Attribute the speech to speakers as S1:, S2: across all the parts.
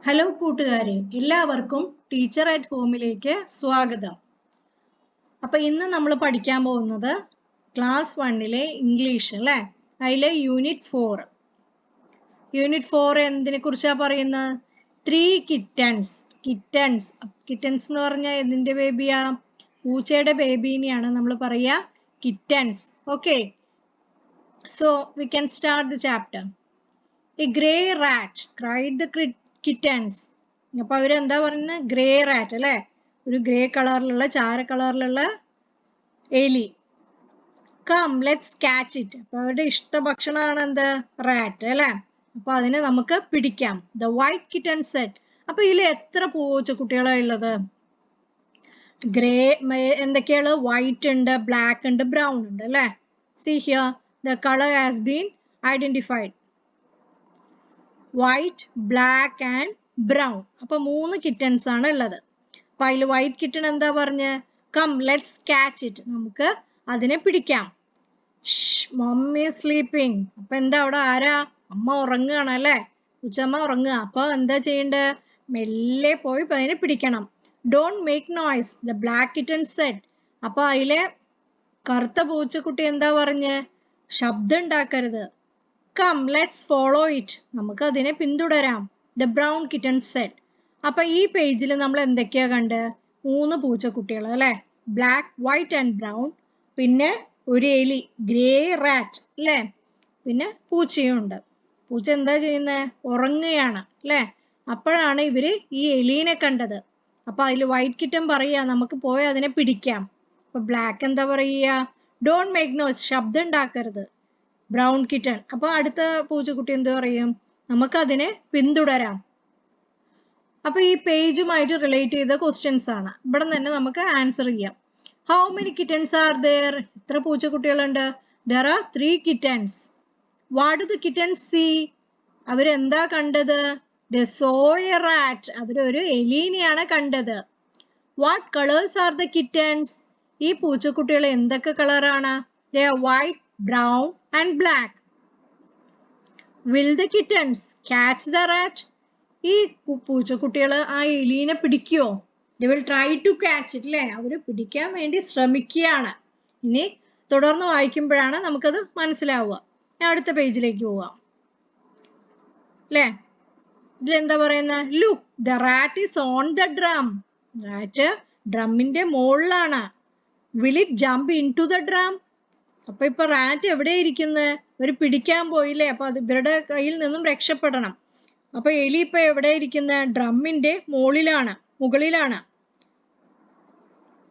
S1: Hello കൂട്ടുകാരെ, എല്ലാവർക്കും teacher at ഹോമിലേക്ക് സ്വാഗതം. അപ്പൊ ഇന്ന് നമ്മൾ പഠിക്കാൻ പോകുന്നത് ക്ലാസ് 1-ലെ ഇംഗ്ലീഷ് അല്ലേ, അതിലെ യൂണിറ്റ് 4. യൂണിറ്റ് 4 എന്തിനെ കുറിച്ചാ പറയുന്നത്? 3 കിറ്റൻസ്. കിറ്റൻസ് എന്ന് പറഞ്ഞാൽ എന്തിന്റെ ബേബിയാ? പൂച്ചയുടെ ബേബീനെയാണ് നമ്മൾ പറയാ kittens. Okay, so we can start the chapter. A grey rat cried the kittens. അപ്പൊ അവരെന്താ പറയുന്നത്? ഗ്രേ റാറ്റ് അല്ലെ, ഒരു ഗ്രേ കളറിലുള്ള ചാര കളറിലുള്ള എലി. Come let's catch it. അപ്പൊ അവരുടെ ഇഷ്ട ഭക്ഷണമാണ് എന്ത്? റാറ്റ് അല്ലെ. അപ്പൊ അതിനെ നമുക്ക് പിടിക്കാം. The white kitten said. അപ്പൊ ഇതിൽ എത്ര പൂച്ചക്കുട്ടികളാണ് ഉള്ളത്? ഗ്രേ എന്തൊക്കെയാണ്? വൈറ്റ് ഉണ്ട്, ബ്ലാക്ക് ഉണ്ട്, ബ്രൗൺ ഉണ്ട് അല്ലെ. See here, the color has been identified. White, black and brown. അപ്പൊ 3 കിറ്റൻസ് ആണ് ഉള്ളത്. അപ്പൊ അതിൽ വൈറ്റ് കിറ്റൺ എന്താ പറഞ്ഞ്? Come let's catch it. നമുക്ക് അതിനെ പിടിക്കാം. Mummy sleeping. അപ്പൊ എന്താ അവിടെ ആരാ? അമ്മ ഉറങ്ങുകയാണ് അല്ലെ, ഉച്ചമ്മ ഉറങ്ങുക. അപ്പൊ എന്താ ചെയ്യണ്ടേ? മെല്ലെ പോയി അതിനെ പിടിക്കണം. Don't make noise, the black kitten said. അപ്പൊ അതിലെ കറുത്ത പൂച്ചക്കുട്ടി എന്താ പറഞ്ഞ്? ശബ്ദം ഉണ്ടാക്കരുത്. Come let's follow it. നമുക്ക് അതിനെ പിന്തുടരാം. The brown kitten said. അപ്പൊ ഈ പേജിൽ നമ്മൾ എന്തൊക്കെയാ കണ്ട്? 3 പൂച്ചക്കുട്ടികൾ അല്ലെ, ബ്ലാക്ക്, വൈറ്റ് ആൻഡ് ബ്രൗൺ. പിന്നെ ഒരു എലി, ഗ്രേ റാറ്റ് അല്ലെ. പിന്നെ പൂച്ചയും ഉണ്ട്. പൂച്ച എന്താ ചെയ്യുന്നത്? ഉറങ്ങുകയാണ് അല്ലെ. അപ്പോഴാണ് ഇവര് ഈ എലീനെ കണ്ടത്. അപ്പൊ അതിൽ വൈറ്റ് കിറ്റൻ പറയാ നമുക്ക് പോയി അതിനെ പിടിക്കാം. അപ്പൊ ബ്ലാക്ക് എന്താ പറയുക? ഡോണ്ട് മേക്ക് നോയ്സ്, ശബ്ദം ഉണ്ടാക്കരുത്. ബ്രൗൺ കിറ്റൺ അപ്പൊ അടുത്ത പൂച്ചക്കുട്ടി എന്ത് പറയും? നമുക്ക് അതിനെ പിന്തുടരാം. അപ്പൊ ഈ പേജുമായിട്ട് റിലേറ്റ് ചെയ്ത ക്വസ്റ്റ്യൻസ് ആണ്. ഇവിടെ തന്നെ നമുക്ക് ആൻസർ ചെയ്യാം. How many kittens are there? എത്ര പൂച്ചക്കുട്ടികളുണ്ട്? there are 3 kittens. what do the kittens see? അവരെന്താ കണ്ടത്? they saw a rat. അവരൊരു എലീനെയാണ് കണ്ടത്. what colors are the kittens? ഈ പൂച്ചക്കുട്ടികൾ എന്തൊക്കെ കളറാണ്? they are white, brown and black. Will the kittens catch the rat? ഈ പൂച്ചക്കുട്ടികൾ ആ എലീനെ പിടിക്കുവോ? They will try to catch it അല്ലേ. അവര് പിടിക്കാൻ വേണ്ടി ശ്രമിക്കുകയാണ്. ഇനി തുടർന്ന് വായിക്കുമ്പോഴാണ് നമുക്കത് മനസ്സിലാവുക. ഞാൻ അടുത്ത പേജിലേക്ക് പോവാം അല്ലേ. ഇതിലെന്താ പറയുന്നത്? Look, the rat is on the drum. Rat ഡ്രമ്മിന്റെ മുകളിലാണ്. Will it jump into the drum? അപ്പൊ ഇപ്പൊ റാറ്റ് എവിടെ ഇരിക്കുന്നത്? ഒരു പിടിക്കാൻ പോയില്ലേ, അപ്പൊ അത് ഇവരുടെ കയ്യിൽ നിന്നും രക്ഷപ്പെടണം. അപ്പൊ എലി ഇപ്പൊ എവിടെ ഇരിക്കുന്നത്? ഡ്രമ്മിന്റെ മുകളിലാണ്.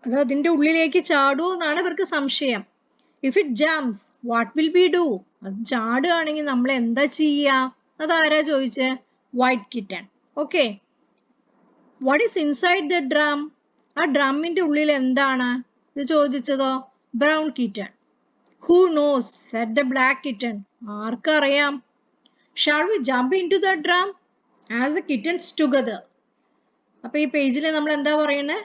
S1: അത് അതിന്റെ ഉള്ളിലേക്ക് ചാടുമോ എന്നാണ് ഇവർക്ക് സംശയം. If it jumps what will be do? അത് ചാടുകയാണെങ്കിൽ നമ്മൾ എന്താ ചെയ്യാ? അതാരാ ചോദിച്ചേ? White kitten. Okay, what is inside the drum? ആ ഡ്രമ്മിന്റെ ഉള്ളിൽ എന്താണ്? ഇത് ചോദിച്ചതോ? Brown kitten. Who knows? said the black kitten. ആർക്കറിയാം? Shall we jump into the drum? As the kittens together. അപ്പൊ ഈ പേജിൽ നമ്മൾ എന്താ പറയുന്നത്?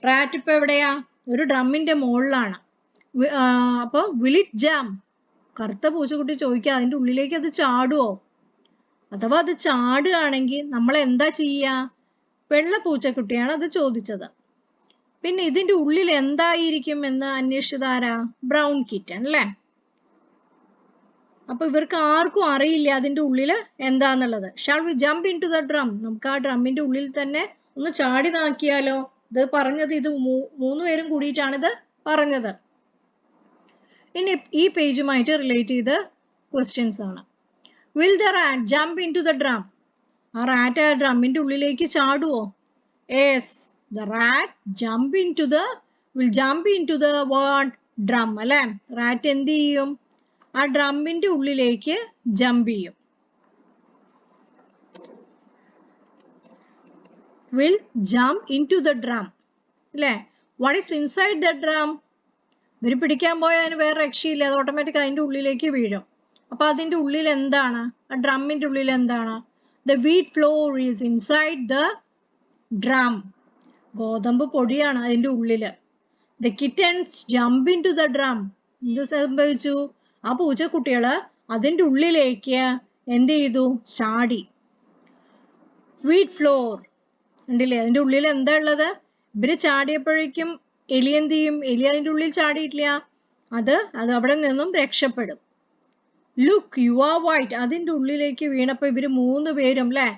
S1: റാറ്റ് ഇപ്പൊ എവിടെയാ? ഒരു ഡ്രമ്മിന്റെ മുകളിലാണ്. അപ്പൊ will it jump? കറുത്ത പൂച്ചക്കുട്ടി ചോദിക്കുക, അതിന്റെ ഉള്ളിലേക്ക് അത് ചാടുവോ? അഥവാ അത് ചാടുകയാണെങ്കിൽ നമ്മൾ എന്താ ചെയ്യാ? വെള്ള പൂച്ചക്കുട്ടിയാണ് അത് ചോദിച്ചത്. പിന്നെ ഇതിന്റെ ഉള്ളിൽ എന്തായിരിക്കും എന്ന് അന്വേഷിച്ചത് ആരാ? ബ്രൗൺ കിറ്റൻ അല്ലേ. അപ്പൊ ഇവർക്ക് ആർക്കും അറിയില്ല അതിന്റെ ഉള്ളിൽ എന്താന്നുള്ളത്. Shall we jump into the drum? നമുക്ക് ആ ഡ്രമ്മിന്റെ ഉള്ളിൽ തന്നെ ഒന്ന് ചാടി നോക്കിയാലോ? ഇത് പറഞ്ഞത് ഇത് 3 പേരും കൂടിയിട്ടാണ് ഇത് പറഞ്ഞത്. ഇനി ഈ പേജുമായിട്ട് റിലേറ്റ് ചെയ്ത ക്വസ്റ്റ്യൻസ് ആണ്. Will the rat jump into the drum? ആ റാറ്റ് ആ ഡ്രമ്മിന്റെ ഉള്ളിലേക്ക് ചാടുവോ? Yes, the rat will jump into the what? drum അല്ലെ. റാറ്റ് എന്ത് ചെയ്യും? ആ ഡ്രമ്മിന്റെ ഉള്ളിലേക്ക് ജമ്പ് ചെയ്യും. will jump into the drum അല്ലെ. what is inside the drum? ഇവര് പിടിക്കാൻ പോയാൽ അതിന് വേറെ രക്ഷയില്ല, അത് ഓട്ടോമാറ്റിക് അതിന്റെ ഉള്ളിലേക്ക് വീഴും. അപ്പൊ അതിന്റെ ഉള്ളിൽ എന്താണ്? ആ ഡ്രമ്മിന്റെ ഉള്ളിൽ എന്താണ്? the wheat flour is inside the drum. ഗോതമ്പ് പൊടിയാണ് അതിന്റെ ഉള്ളില്. The kittens jump into the drum. എന്ത് സംഭവിച്ചു? ആ പൂച്ചക്കുട്ടികള് അതിന്റെ ഉള്ളിലേക്ക് എന്ത് ചെയ്തു? ചാടി. Wheat floor. ഉണ്ടല്ലേ, അതിന്റെ ഉള്ളിൽ എന്താ ഉള്ളത്? ഇവര് ചാടിയപ്പോഴേക്കും എലി എന്ത് ചെയ്യും? എലി അതിന്റെ ഉള്ളിൽ ചാടിയിട്ടില്ല, അത് അവിടെ നിന്നും രക്ഷപ്പെടും. ലുക്ക് യു ആർ വൈറ്റ്, അതിന്റെ ഉള്ളിലേക്ക് വീണപ്പോ ഇവര് 3 പേരും അല്ലെ,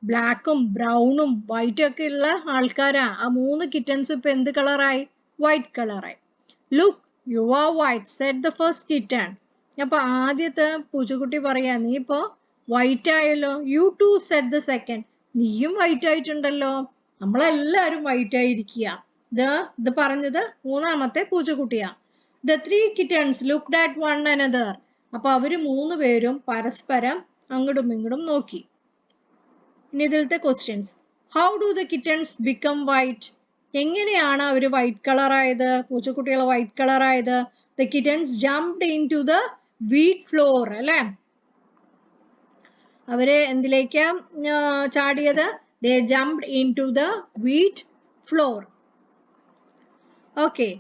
S1: ബ്ലാക്കും ബ്രൗണും വൈറ്റും ഒക്കെ ഉള്ള ആൾക്കാരാ. ആ 3 കിറ്റൻസും ഇപ്പൊ എന്ത് കളറായി? വൈറ്റ് കളറായി. Look you are white said the first kitten. അപ്പൊ ആദ്യത്തെ പൂച്ചക്കുട്ടി പറയാ, നീ ഇപ്പൊ വൈറ്റ് ആയല്ലോ. You too said the second, നീയും വൈറ്റ് ആയിട്ടുണ്ടല്ലോ. നമ്മളെല്ലാരും വൈറ്റ് ആയിരിക്കുക. ഇത് പറഞ്ഞത് മൂന്നാമത്തെ പൂച്ചക്കുട്ടിയാ. The 3 kittens looked at one another. അപ്പൊ അവര് 3 പേരും പരസ്പരം അങ്ങോട്ടും ഇങ്ങോട്ടും നോക്കി. ഇനി ഇതിലത്തെ questions. How do the kittens become white? എങ്ങനെയാണ് അവര് വൈറ്റ് കളർ ആയത്? പൂച്ചക്കുട്ടികൾ വൈറ്റ് കളർ ആയത്? The kittens jumped into the wheat floor അല്ലെ, അവര് എന്തിലേക്കാ ചാടിയത്? They jumped into the wheat floor. Okay.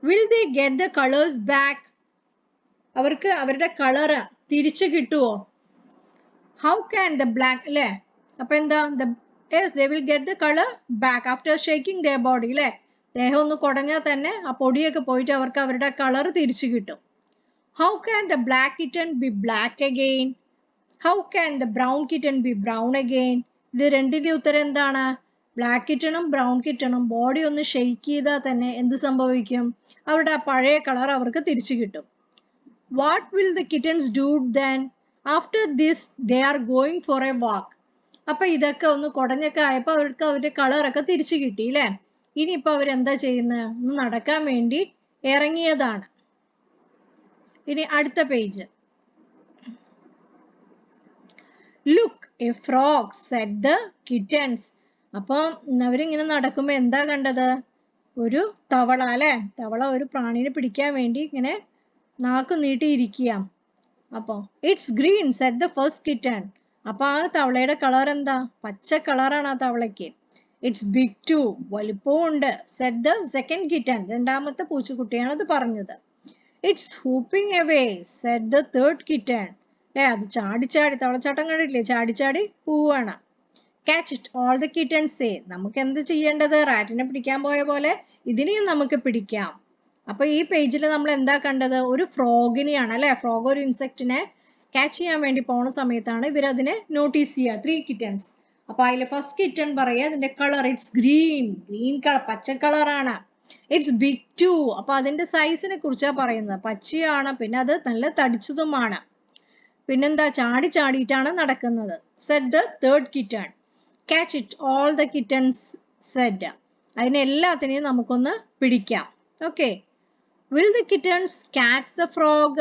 S1: Will they get the colors back? അവർക്ക് അവരുടെ കളറ് തിരിച്ചു കിട്ടുവോ? How can the black അല്ലെ, അപ്പൊ എന്താ? Yes, they will get the color back after shaking their body അല്ലെ. ദേഹം ഒന്ന് കുടഞ്ഞാൽ തന്നെ ആ പൊടിയൊക്കെ പോയിട്ട് അവർക്ക് അവരുടെ കളർ തിരിച്ചു കിട്ടും. How can the black kitten be black again? How can the brown kitten be brown again? ഇത് രണ്ടിന്റെ ഉത്തരം എന്താണ്? ബ്ലാക്ക് കിറ്റണും ബ്രൗൺ കിറ്റണും ബോഡി ഒന്ന് ഷെയ്ക്ക് ചെയ്താൽ തന്നെ എന്ത് സംഭവിക്കും? അവരുടെ ആ പഴയ കളർ അവർക്ക് തിരിച്ചു കിട്ടും. What will the kittens do then? After this they are going for a walk. അപ്പൊ ഇതൊക്കെ ഒന്ന് കുടഞ്ഞൊക്കെ ആയപ്പോ അവർക്ക് അവരുടെ കളറൊക്കെ തിരിച്ചു കിട്ടി അല്ലെ. ഇനിയിപ്പോ അവരെന്താ ചെയ്യുന്നത്? ഒന്ന് നടക്കാൻ വേണ്ടി ഇറങ്ങിയതാണ്. ഇനി അടുത്ത page. Look A frog said the kittens. അപ്പൊ അവരിങ്ങനെ നടക്കുമ്പോ എന്താ കണ്ടത്? ഒരു തവള അല്ലെ. തവള ഒരു പ്രാണിനെ പിടിക്കാൻ വേണ്ടി ഇങ്ങനെ നാക്ക് നീട്ടിയിരിക്കുക. അപ്പൊ it's green Z the first kitten. അപ്പൊ ആ തവളയുടെ കളർ എന്താ? പച്ച കളറാണ് ആ തവളയ്ക്ക്. ഇറ്റ്സ് ബിഗ് ടു, വലിപ്പവും ഉണ്ട് സെഡ് ദ സെക്കൻഡ് കിറ്റൻ. രണ്ടാമത്തെ പൂച്ചക്കുട്ടിയാണ് അത് പറഞ്ഞത്. It's hooping away Z the third kitten. അത് ചാടി ചാടി, തവളച്ചാട്ടം കണ്ടിട്ടില്ലേ, ചാടി ചാടി പോവാണ്. Catch it all the kittens say. നമുക്ക് എന്ത് ചെയ്യേണ്ടത്? റാറ്റിനെ പിടിക്കാൻ പോയ പോലെ ഇതിനെയും നമുക്ക് പിടിക്കാം. അപ്പൊ ഈ പേജിൽ നമ്മൾ എന്താ കണ്ടത്? ഒരു ഫ്രോഗിനെയാണ് അല്ലെ. ഫ്രോഗ് ഒരു ഇൻസെക്റ്റിനെ ക്യാച്ച് ചെയ്യാൻ വേണ്ടി പോണ സമയത്താണ് ഇവരതിനെ നോട്ടീസ് ചെയ്യുക. 3 കിറ്റൻസ്. അപ്പൊ അതിലെ ഫസ്റ്റ് കിറ്റൻ പറയാ, അതിന്റെ colour it's green, green colour, പച്ച കളറാണ്. ഇറ്റ്സ് ബിഗ് ടു, അപ്പൊ അതിന്റെ സൈസിനെ കുറിച്ചാ പറയുന്നത്. പച്ചയാണ്, പിന്നെ അത് നല്ല തടിച്ചതുമാണ്. പിന്നെന്താ? ചാടി ചാടിയിട്ടാണ് നടക്കുന്നത്. Said the third kitten. Catch it all the kittens said. അതിനെ എല്ലാത്തിനെയും നമുക്കൊന്ന് പിടിക്കാം. Okay. Will the kittens catch the frog?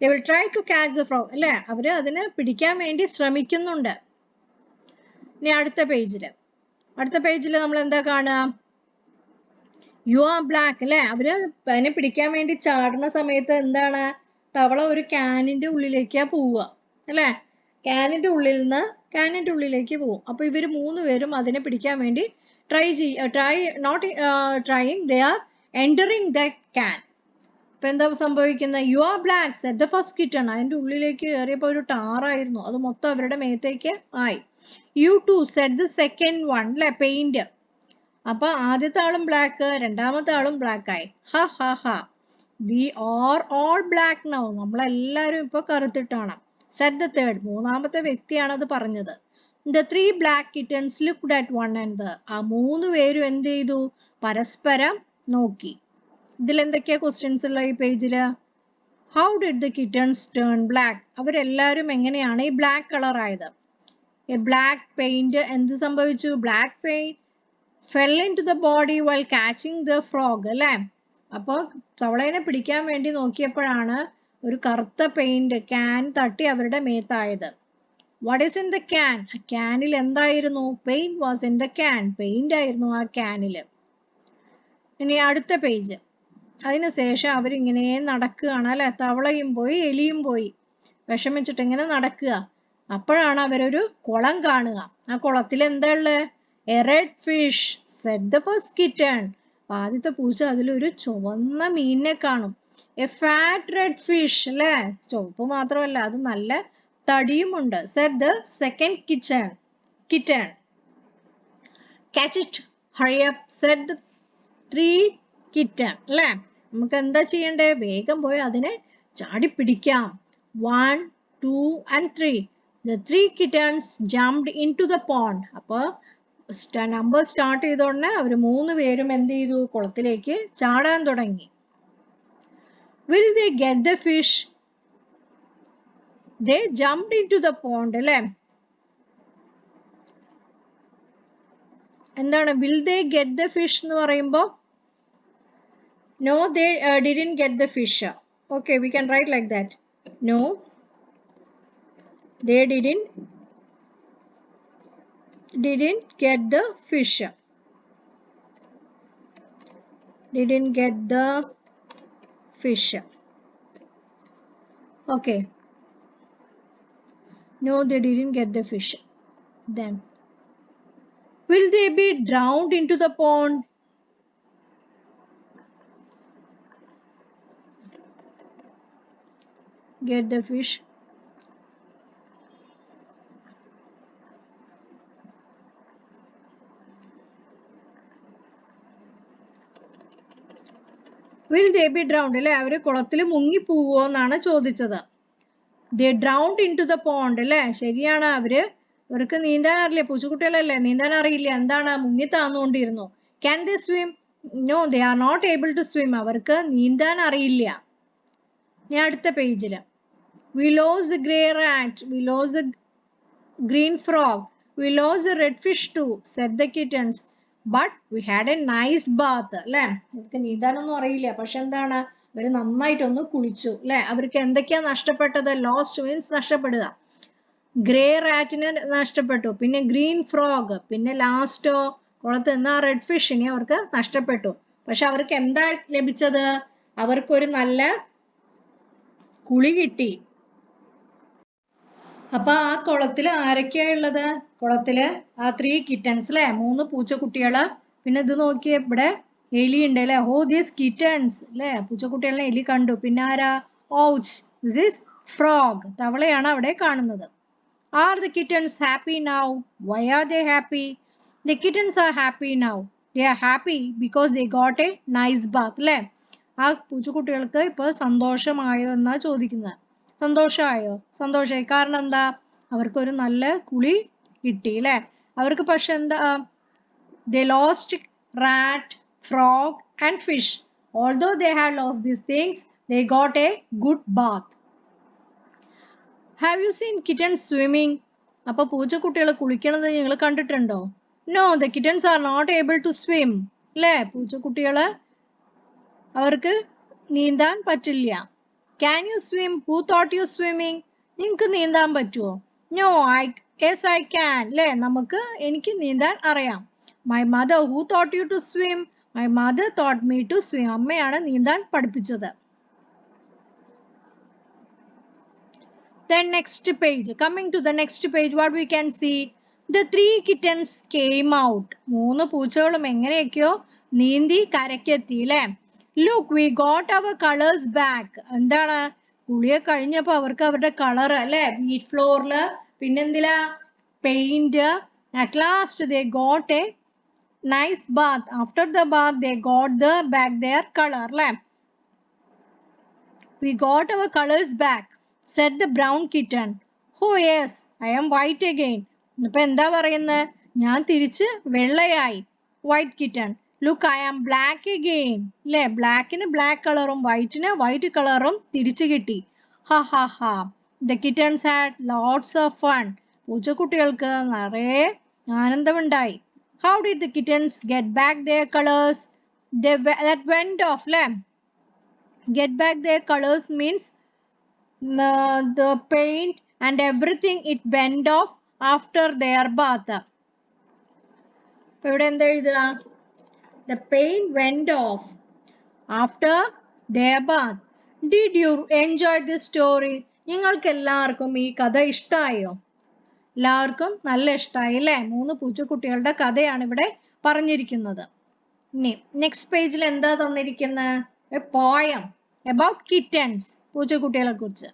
S1: They will try to catch the frog അല്ലെ. അവര് അതിനെ പിടിക്കാൻ വേണ്ടി ശ്രമിക്കുന്നുണ്ട്. ഇനി അടുത്ത പേജില് നമ്മൾ എന്താ കാണുക? യു ആർ ബ്ലാക്ക് അല്ലെ. അവര് അതിനെ പിടിക്കാൻ വേണ്ടി ചാടുന്ന സമയത്ത് എന്താണ്? തവള ഒരു ക്യാനിന്റെ ഉള്ളിലേക്കാ പോവുക അല്ലെ. ക്യാനിന്റെ ഉള്ളിലേക്ക് പോവും. അപ്പൊ ഇവര് 3 പേരും അതിനെ പിടിക്കാൻ വേണ്ടി they are entering the can. ഇപ്പൊ എന്താ സംഭവിക്കുന്നത്? You are black Z the first kitten. അതിന്റെ ഉള്ളിലേക്ക് കയറിയപ്പോ ഒരു ടാറായിരുന്നു, അത് മൊത്തം അവരുടെ മേത്തേക്ക് ആയി. You too said the second one അല്ലെ, പെയിന്റ്. അപ്പൊ ആദ്യത്തെ ആളും ബ്ലാക്ക്, രണ്ടാമത്തെ ആളും ബ്ലാക്ക് ആയി. ഹ ഹ ഹ, we are all black now. നമ്മളെല്ലാരും ഇപ്പൊ കറുത്തിട്ടാണ്. സെഡ് ദ തേർഡ്, മൂന്നാമത്തെ വ്യക്തിയാണ് അത് പറഞ്ഞത്. The 3 black kittens looked at one another. ആ 3 പേരും എന്ത് ചെയ്തു? പരസ്പരം നോക്കി. ഇതിൽ എന്തൊക്കെയാ ക്വസ്റ്റ്യൻസ് ഉള്ള ഈ പേജില്? How did the kittens turn black? അവരെല്ലാരും എങ്ങനെയാണ് ഈ ബ്ലാക്ക് കളർ ആയത്? ബ്ലാക്ക് പെയിന്റ് എന്ത് സംഭവിച്ചു? Black paint fell into the body while catching the frog അല്ലെ. അപ്പൊ തവളേനെ പിടിക്കാൻ വേണ്ടി നോക്കിയപ്പോഴാണ് ഒരു കറുത്ത പെയിന്റ് ക്യാൻ തട്ടി അവരുടെ മേത്തായത്. What is in the can? ആ ക്യാനിൽ എന്തായിരുന്നു? Paint was in the can. Paint ആയിരുന്നു ആ ക്യാനില്. ഇനി അടുത്ത പേജ്. അതിനുശേഷം അവരിങ്ങനെ നടക്കുകയാണ് അല്ലെ. തവളയും പോയി, എലിയും പോയി, വിഷമിച്ചിട്ട് ഇങ്ങനെ നടക്കുക. അപ്പോഴാണ് അവരൊരു കുളം കാണുക. ആ കുളത്തിൽ എന്താ ഉള്ളത്? A red fish said the first kitten. ആദ്യത്തെ പൂച്ച അതിലൊരു ചുവന്ന മീനിനെ കാണും. A fat red fish അല്ലെ. ചുവപ്പ് മാത്രമല്ല, അത് നല്ല തടിയുമുണ്ട്. Said the second kitten. catch it, hurry up, said the 3 kitten. അല്ലേ? നമുക്ക് എന്താ ചെയ്യണ്ടേ? വേഗം പോയി അതിനെ ചാടി പിടിക്കാം. 1, 2 and 3. The 3 kittens jumped into the pond. അപ്പോൾ നമ്പർ സ്റ്റാർട്ട് ചെയ്തോടനെ അവർ 3 പേരും എന്ത് ചെയ്തു? കുളത്തിലേക്ക് ചാടാൻ തുടങ്ങി. Will they get the fish? They jumped into the pond. അല്ലേ? എന്താണ് will they get the fish എന്ന് പറയുമ്പോൾ? No, they didn't get the fish. Okay, we can write like that. No, they didn't get the fish. Didn't get the fish. Okay. No, they didn't get the fish. Then, will they be drowned into the pond? Get the fish. Will they be drowned? അല്ലേ? അവർ കുളത്തിൽ മുങ്ങിപ്പോവോ എന്നാണ് ചോദിച്ചത്. They drowned into the pond. അല്ലേ? ശരിയാണ്. അവർക്ക് നീന്താൻ അറിയില്ല. പൂച്ചക്കുട്ടികളല്ലേ, നീന്താൻ അറിയില്ല. എന്താണ്? മുങ്ങി താന്നുകൊണ്ടിരുന്നു. Can they swim? No, they are not able to swim. അവർക്ക് നീന്താൻ അറിയില്ല. ഇനി അടുത്ത പേജിൽ We lost the grey rat. We lost the green frog. We lost the red fish too, said the kittens. But we had a nice bath. അല്ലേ? അവർക്ക് നീന്താനൊന്നും അറിയില്ല. പക്ഷെ എന്താണ്? അവർ നന്നായിട്ടൊന്ന് കുളിച്ചു. അല്ലേ? അവർക്ക് എന്തൊക്കെയാ നഷ്ടപ്പെട്ടത്? ലോസ്റ്റ് മീൻസ് നഷ്ടപ്പെടുക. ഗ്രേ റാറ്റിന് നഷ്ടപ്പെട്ടു. പിന്നെ ഗ്രീൻ ഫ്രോഗ്. പിന്നെ ലാസ്റ്റോ കുളത്ത് നിന്ന് ആ റെഡ് ഫിഷിനെ അവർക്ക് നഷ്ടപ്പെട്ടു. പക്ഷെ അവർക്ക് എന്താ ലഭിച്ചത്? അവർക്കൊരു നല്ല കുളി കിട്ടി. അപ്പൊ ആ കുളത്തിൽ ആരൊക്കെയാ ഉള്ളത്? കുളത്തില് ആ 3 കിറ്റൻസ് അല്ലെ, 3 പൂച്ചക്കുട്ടികള്. പിന്നെ ഇത് നോക്കിയേ, ഇവിടെ എലി ഉണ്ട് അല്ലെ. ഓ ദീസ് കിറ്റൻസ് അല്ലെ, പൂച്ചക്കുട്ടികളെ എലി കണ്ടു. പിന്നെ ആരാ? ഓച്ച്, ദിസ് ഈസ് ഫ്രോഗ്, തവളയാണ് അവിടെ കാണുന്നത്. Are the kittens happy now? Why are they happy? The kittens are happy now. They are happy because they got a nice bath. അല്ലെ, ആ പൂച്ചക്കുട്ടികൾക്ക് ഇപ്പൊ സന്തോഷമായോ എന്നാ ചോദിക്കുന്നത്. സന്തോഷമായോ? സന്തോഷമായി. കാരണം എന്താ? അവർക്കൊരു നല്ല കുളി കിട്ടി അല്ലെ. അവർക്ക് പക്ഷെ എന്താ? They lost rat, frog and fish. Although they have lost these things, they got a good bath. Have you seen kittens swimming? അപ്പൊ പൂച്ചക്കുട്ടികൾ കുളിക്കണത് നിങ്ങൾ കണ്ടിട്ടുണ്ടോ? No, the kittens are not able to swim. അല്ലേ, പൂച്ചക്കുട്ടികള് അവർക്ക് നീന്താൻ പറ്റില്ല. Can you swim? Who taught you swimming? നിങ്ങൾക്ക് നീന്താൻ പറ്റുമോ? No, yes I can. അല്ലേ, എനിക്ക് നീന്താൻ അറിയാം. My mother, who taught you to swim? My mother taught me to swim. അമ്മയാണ് നീന്താൻ പഠിപ്പിച്ചത്. Then next page, coming to the next page, what we can see? The 3 kittens came out. 3 പൂച്ചകളും എങ്ങനെയൊക്കെയോ നീന്തി കരക്കെത്തി അല്ലേ. Look, we got our colors back. എന്താണ്? കുളിയെ കഴിഞ്ഞപ്പോ അവർക്ക് അവരുടെ കളർ അല്ലെ, വീറ്റ് ഫ്ലോറില്, പിന്നെന്തിലാ, paint. At last they got a nice bath. After the bath they got back their color അല്ലേ. We got our colors back, said the brown kitten. Oh yes, I am white again. ഇപ്പൊ എന്താ പറയുന്നത്? ഞാൻ തിരിച്ച് വെള്ളയായി. White kitten. Look, I am black again. അല്ലേ, ബ്ലാക്കിന് black കളറും വൈറ്റിന് white കളറും തിരിച്ചു കിട്ടി. Ha ha ha. The kittens had lots of fun. പൂച്ചക്കുട്ടികൾക്ക് നിറയെ ആനന്ദമുണ്ടായി. How did the kittens get back their colors? That went off. അല്ലേ, get back their colors means the paint and everything, it went off after their bath. ഇവിടെ എന്താ എഴുതുക? The paint went off after their bath. Did you enjoy this story? നിങ്ങൾക്ക് എല്ലാവർക്കും ഈ കഥ ഇഷ്ടമായോ? എല്ലാവർക്കും നല്ല ഇഷ്ടമായി അല്ലേ. 3 പൂച്ചക്കുട്ടികളുടെ കഥയാണ് ഇവിടെ പറഞ്ഞിരിക്കുന്നത്. ഇനി നെക്സ്റ്റ് പേജിൽ എന്താ തന്നിരിക്കുന്നത്? A poem about kittens, പൂച്ചക്കുട്ടികളെ കുറിച്ച്.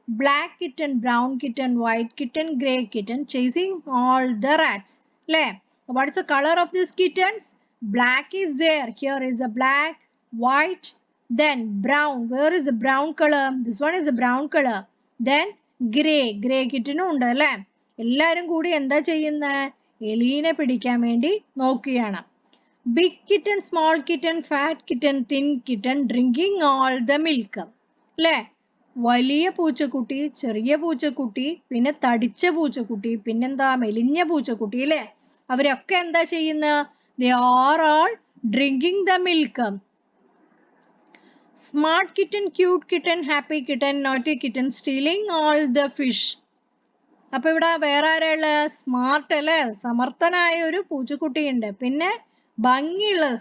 S1: Black kitten, brown kitten, white kitten, grey kitten chasing all the rats. അല്ലേ, What is the color of these kittens? Black is there. Here is a black, white, then brown. Where is the brown color? This one is the brown color. Then grey. Grey kitten ഉണ്ട് അല്ലേ? എല്ലാവരും കൂടി എന്താ ചെയ്യുന്നത്? എലീനെ പിടിക്കാൻ വേണ്ടി നോക്കുകയാണ്. Big kitten, small kitten, fat kitten, thin kitten drinking all the milk. അല്ലേ? വലിയ പൂച്ചക്കുട്ടി, ചെറിയ പൂച്ചക്കുട്ടി, പിന്നെ തടിച്ച പൂച്ചക്കുട്ടി, പിന്നെന്താ മെലിഞ്ഞ പൂച്ചക്കുട്ടി അല്ലേ? അവരൊക്കെ എന്താ ചെയ്യുന്നത്? They are all drinking the milk. Smart kitten, cute kitten, happy kitten, naughty kitten stealing all the fish. അപ്പൊ ഇവിടെ വേറെ ആരെയുള്ള? സ്മാർട്ട് അല്ലേ? സമർത്ഥനായ ഒരു പൂച്ചക്കുട്ടിയുണ്ട്. പിന്നെ ഭംഗിയുള്ളത്,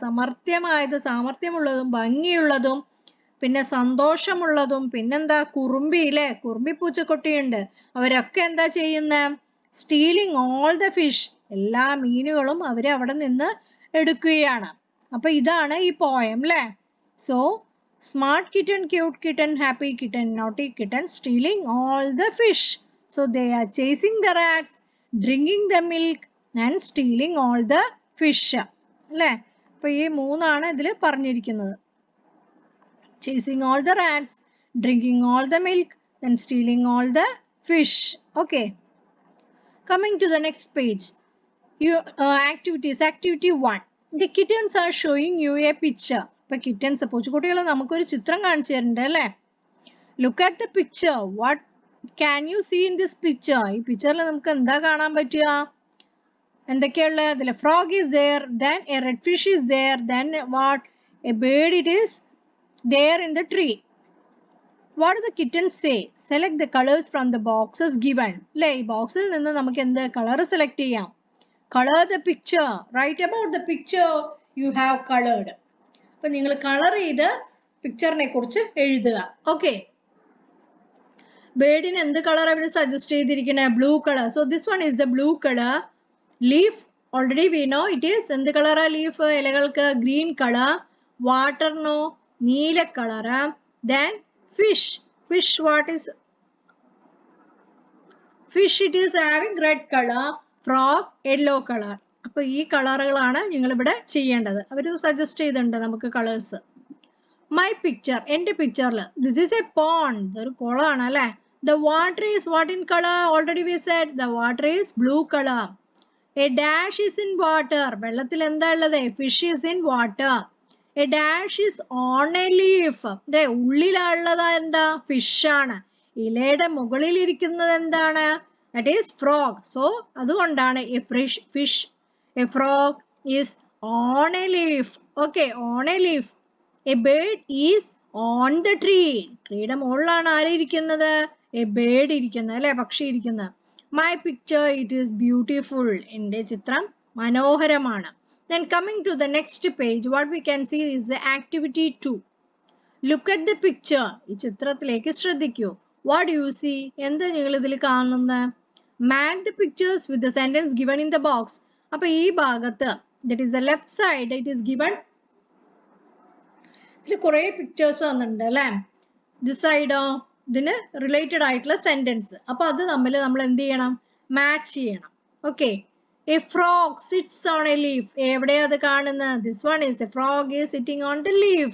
S1: സാമർത്ഥ്യമുള്ളതും ഭംഗിയുള്ളതും പിന്നെ സന്തോഷമുള്ളതും പിന്നെന്താ കുറുമ്പി അല്ലേ? കുറുമ്പി പൂച്ചക്കുട്ടിയുണ്ട്. അവരൊക്കെ എന്താ ചെയ്യുന്നത്? Stealing all the fish. എല്ലാ മീനുകളും അവര് അവിടെ നിന്ന് എടുക്കുകയാണ്. അപ്പൊ ഇതാണ് ഈ പോയം അല്ലേ? So smart kitten, cute kitten, happy kitten, naughty kitten stealing all the fish. So they are chasing the rats, drinking the milk and stealing all the fish അല്ലേ? അപ്പൊ ഈ മൂന്നാണ് ഇതിൽ പറഞ്ഞിരിക്കുന്നത്. Chasing all the rats, drinking all the milk, then stealing all the fish. Okay. Coming to the next page. Activities. Activity 1. The kittens are showing you a picture. But kittens, പൂച്ചക്കുട്ടികളെ നമുക്കൊരു ചിത്രം കാണിച്ചു തരുന്നുണ്ട് അല്ലേ? Look at the picture. What can you see in this picture? ഈ പിക്ചറിൽ നമുക്ക് എന്താ കാണാൻ പറ്റുക? എന്തൊക്കെയുള്ള? അതിൽ frog is there, then a red fish is there, then what? A bird it is there in the tree. What do the kittens say? Select the colors from the boxes given. അല്ലേ? ഈ ബോക്സിൽ നിന്ന് നമുക്ക് എന്ത് colour select ചെയ്യാം? Color the picture. Write about the picture you have colored. അപ്പൊ നിങ്ങൾ colour ചെയ്ത് പിക്ചറിനെ കുറിച്ച് എഴുതുക. ഓക്കെ. ബേർഡിന് എന്ത് കളർ അവർ സജസ്റ്റ് ചെയ്തിരിക്കണേ? Blue colour. So this one is the blue colour. Leaf already we know it is എന്ത് കളറാ ലീഫ്? ഇലകൾക്ക് ഗ്രീൻ കളർ. വാട്ടറിനോ നീല colour. Then fish. Fish what is? Fish it is having red color. Frog yellow color. അപ്പൊ ഈ കളറുകളാണ് നിങ്ങൾ ഇവിടെ ചെയ്യേണ്ടത്. അവർ സജസ്റ്റ് ചെയ്തിട്ടുണ്ട് നമുക്ക് കളേഴ്സ്. My picture. എൻ്റെ പിക്ചറിൽ this is a pond. ഇതൊരു കുളമാണ് അല്ലേ? The water is what in color? Already we said the water is blue color. A dash is in water. വെള്ളത്തിൽ എന്താ ഉള്ളത്? Fish is in water. A dash is on a leaf. ദേ ഉള്ളിലുള്ളത് എന്താ? Fish ആണ്. ഇലയുടെ മുകളിൽ ഇരിക്കുന്നത് എന്താണ്? That is frog. So അതുകൊണ്ടാണ് a frog is on a leaf. Okay, on a leaf. A bird is on the tree. ട്രീയുടെ മുകളിലാണ് ആര് ഇരിക്കുന്നത്? A bird ഇരിക്കുന്നത് അല്ലെ? പക്ഷി ഇരിക്കുന്നത്. My picture it is beautiful. എൻ്റെ ചിത്രം മനോഹരമാണ്. Then coming to the next page, what we can see is the activity 2. Look at the picture. ഈ ചിത്രത്തിലേക്ക് ശ്രദ്ധിക്കൂ. What do you see? എന്താ നിങ്ങൾ ഇതിൽ കാണുന്നത്? Match the pictures with the sentence given in the box. അപ്പോൾ ഈ ഭാഗത്ത് that is the left side it is given. ഇതിൽ കുറേ പിക്ചേഴ്സ് വന്നിട്ടുണ്ട് അല്ലേ? This side ഇതിന് റിലേറ്റഡ് ആയിട്ടുള്ള സെന്റൻസ്. അപ്പോൾ അത് തമ്മിൽ നമ്മൾ എന്ത് ചെയ്യണം? മാച്ച് ചെയ്യണം. Okay. A frog sits on a leaf. എവിടെയാ അത് കാണുന്നത്? This one is a frog is sitting on the leaf.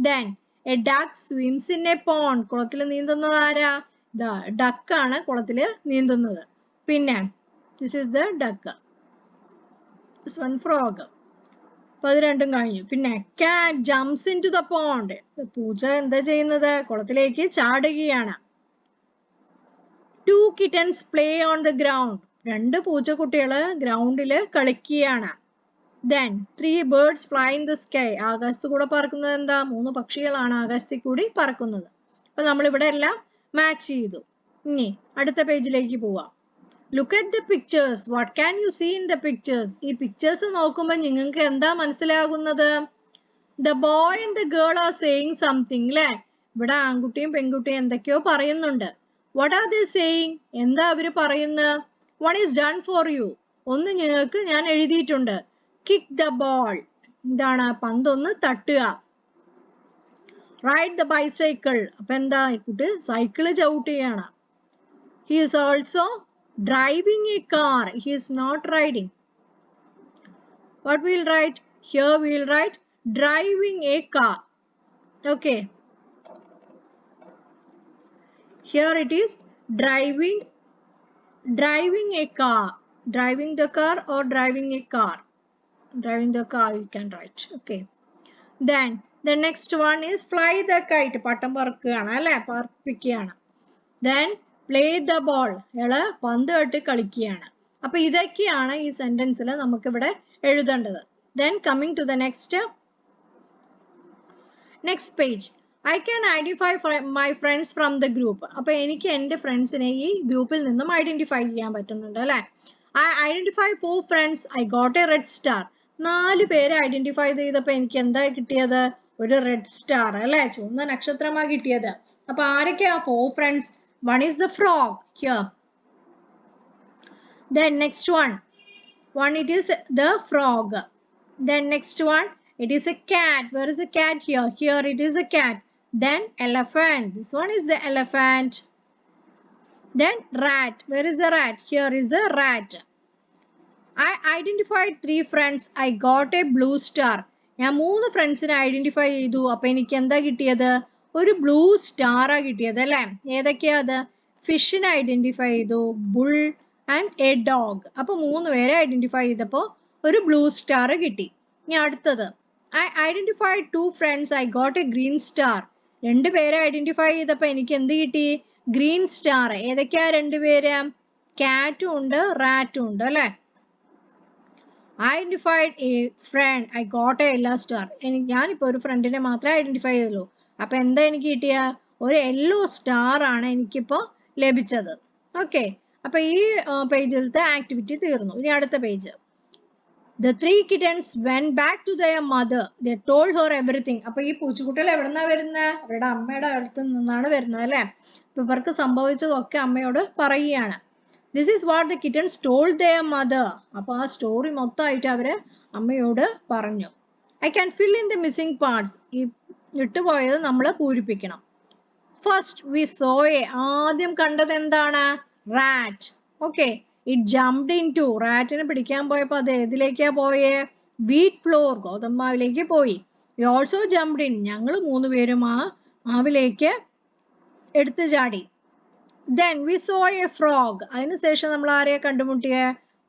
S1: Then a duck swims in a pond. കുളത്തിൽ നീന്തുന്നത് ആരാ? ഡക്ക് ആണ് കുളത്തിൽ നീന്തുന്നത്. പിന്നെ this is the duck. This one frog. അപ്പോൾ അത് രണ്ടും കഴിഞ്ഞു. പിന്നെ cat jumps into the pond. പൂച്ച എന്താ ചെയ്യുന്നത്? കുളത്തിലേക്ക് ചാടുകയാണ്. Two kittens play on the ground. രണ്ട് പൂച്ചക്കുട്ടികള് ഗ്രൗണ്ടില് കളിക്കുകയാണ്. Then 3 birds fly in the sky. ആകാശത്ത് കൂടെ പറക്കുന്നത് എന്താ? 3 പക്ഷികളാണ് ആകാശത്തിൽ കൂടി പറക്കുന്നത്. അപ്പൊ നമ്മൾ ഇവിടെ എല്ലാം മാച്ച് ചെയ്തു. ഇനി അടുത്ത പേജിലേക്ക് പോവാം. Look at the pictures. What can you see in the pictures? ഈ പിക്ചേഴ്സ് നോക്കുമ്പോൾ നിങ്ങൾക്ക് എന്താ മനസ്സിലാകുന്നത്? The boy and the girl are saying something. അല്ലേ? ഇവിടെ ആൺകുട്ടിയും പെൺകുട്ടിയും എന്തൊക്കെയോ പറയുന്നുണ്ട്. What are they saying? എന്താ അവര് പറയുന്നത്? One is done for you. ഒന്ന് നിങ്ങൾക്ക് ഞാൻ എഴുതിയിട്ടുണ്ട്. Kick the ball. എന്താണ്? പന്തൊന്ന് തട്ടുക. Ride the bicycle. അപ്പൊ എന്താ? ഈ കുട്ടി cycle ചവിട്ടുകയാണ്. He is also driving a car. He is not riding. What we'll write? Here we'll write driving a car. Okay. Here it is driving a car. Driving the car or driving a car. Driving the car you can write. Okay. Then the next one is fly the kite. പട്ടം പറക്കുകയാണ് അല്ലേ, പറപ്പിക്കുകയാണ്. Then play the ball. ഇയാള് പന്ത് തട്ടി കളിക്കുകയാണ്. അപ്പൊ ഇതൊക്കെയാണ് ഈ സെന്റൻസിൽ നമുക്ക് ഇവിടെ എഴുതേണ്ടത്. Then coming to the next page. I can identify my friends from the group. അപ്പോൾ എനിക്ക് എൻ്റെ ഫ്രണ്ട്സിനെ ഈ ഗ്രൂപ്പിൽ നിന്നും ഐഡന്റിഫൈ ചെയ്യാൻ പറ്റുന്നുണ്ട് അല്ലേ. I identify 4 friends. I got a red star. 4 പേരെ ഐഡന്റിഫൈ ചെയ്തപ്പോൾ എനിക്ക് എന്താ കിട്ടിയത്? ഒരു റെഡ് സ്റ്റാർ അല്ലേ, ചുവന്ന നക്ഷത്രമാണ് കിട്ടിയത്. അപ്പൊ ആരൊക്കെയാ 4 friends? One is the frog here. Then next one it is the frog. Then next one it is a cat. Where is a cat? Here. Here it is a cat. Then elephant. This one is the elephant. Then rat. Where is the rat? Here is the rat. I identified 3 friends. I got a blue star. ഞാൻ 3 ഫ്രണ്ട്സിനെ identify ചെയ്തു. അപ്പൊ എനിക്ക് എന്താ കിട്ടിയത്? ഒരു blue star ആ കിട്ടിയത് അല്ലേ. ഏതൊക്കെയാ അത്? ഫിഷിനെ ഐഡന്റിഫൈ ചെയ്തു, ബുൾ ആൻഡ് എ ഡോഗ്. അപ്പൊ 3 പേരെ ഐഡന്റിഫൈ ചെയ്തപ്പോൾ ഒരു ബ്ലൂ സ്റ്റാർ കിട്ടി. ഇനി അടുത്തത് I identified 2 friends. I got a green star. 2 പേരെ ഐഡന്റിഫൈ ചെയ്തപ്പോൾ എനിക്ക് എന്ത് കിട്ടി? Green star. ഏതൊക്കെയാ 2 പേര്? കാറ്റും ഉണ്ട്, റാറ്റും ഉണ്ട് അല്ലേ. I identified a friend. I got a yellow star. ഞാനിപ്പോ ഒരു ഫ്രണ്ടിനെ മാത്രമേ ഐഡന്റിഫൈ ചെയ്തുള്ളൂ. അപ്പൊ എന്താ എനിക്ക് കിട്ടിയ? ഒരു യെല്ലോ സ്റ്റാർ ആണ് എനിക്കിപ്പോ ലഭിച്ചത്. ഓക്കെ. അപ്പൊ ഈ പേജിലത്തെ ആക്ടിവിറ്റി തീർന്നു. ഇനി അടുത്ത page. The 3 kittens went back to their mother. They told her everything. അപ്പൊ ഈ പൂച്ചക്കുട്ടികൾ എവിടുന്നാ വരുന്നത്? അവരുടെ അമ്മയുടെ അടുത്ത് നിന്നാണ് വരുന്നത് അല്ലേ. അപ്പൊ ഇവർക്ക് സംഭവിച്ചതൊക്കെ അമ്മയോട് പറയുകയാണ്. This is what the kittens told their mother. അപ്പൊ ആ സ്റ്റോറി മൊത്തമായിട്ട് അവര് അമ്മയോട് പറഞ്ഞു. I can fill in the missing parts. ഈ വിട്ടുപോയത് നമ്മൾ പൂരിപ്പിക്കണം. First we saw a. ആദ്യം കണ്ടത് എന്താണ്? Rat. Okay. It jumped into. റാറ്റിനെ പിടിക്കാൻ പോയപ്പോ അത് ഏതിലേക്കാ പോയേ? വീറ്റ് ഫ്ലോർ, ഗോതമ്പാവിലേക്ക് പോയി. We also jumped in. ഞങ്ങൾ 3 പേരും ആ മാവിലേക്ക് എടുത്തു ചാടി. Then we saw a frog. അതിനുശേഷം നമ്മൾ ആരെയാ കണ്ടുമുട്ടിയ?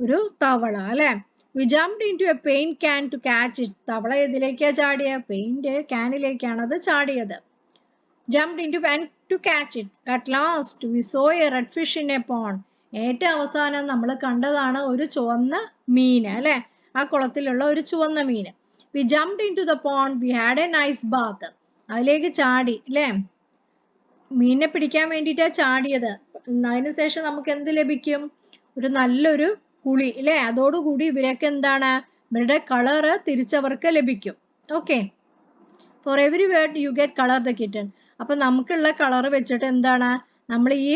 S1: ഒരു തവള അല്ലെ. We jumped into a paint can to catch it. തവള ഏതിലേക്കാ ചാടിയ? പെയിന്റ് ക്യാനിലേക്കാണ് അത് ചാടിയത്. Jumped into pan to catch it. At last we saw a red fish in a pond. ഏറ്റവും അവസാനം നമ്മൾ കണ്ടതാണ് ഒരു ചുവന്ന മീൻ അല്ലെ. ആ കുളത്തിലുള്ള ഒരു ചുവന്ന മീൻ. We jumped into the pond. We had a nice bath. അതിലേക്ക് ചാടി അല്ലെ. മീനിനെ പിടിക്കാൻ വേണ്ടിയിട്ടാ ചാടിയത്. അതിനുശേഷം നമുക്ക് എന്ത് ലഭിക്കും? ഒരു നല്ലൊരു കുളി അല്ലെ. അതോടുകൂടി ഇവരൊക്കെ എന്താണ്? ഇവരുടെ കളറ് തിരിച്ചവർക്ക് ലഭിക്കും. Okay. For every word you get color the kitten. അപ്പൊ നമുക്കുള്ള കളറ് വെച്ചിട്ട് എന്താണ്? നമ്മൾ ഈ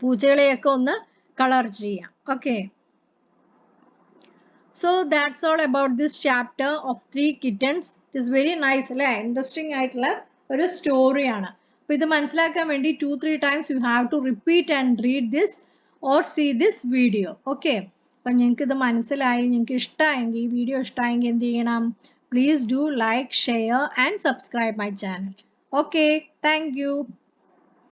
S1: പൂച്ചകളെയൊക്കെ ഒന്ന് കളർ ചെയ്യാം. Okay. So that's all about this chapter of 3 kittens. It is very nice അല്ലെ. ഇൻട്രസ്റ്റിംഗ് ആയിട്ടുള്ള ഒരു സ്റ്റോറിയാണ്. അപ്പൊ ഇത് മനസ്സിലാക്കാൻ വേണ്ടി 2-3 times you have to repeat and read this or see this video. Okay. അപ്പൊ നിങ്ങൾക്ക് ഇത് മനസ്സിലായി, നിങ്ങൾക്ക് ഇഷ്ടമായെങ്കിൽ, ഈ വീഡിയോ ഇഷ്ടമായെങ്കിൽ എന്ത് ചെയ്യണം? Please do like, share and subscribe my channel. Okay. Thank you.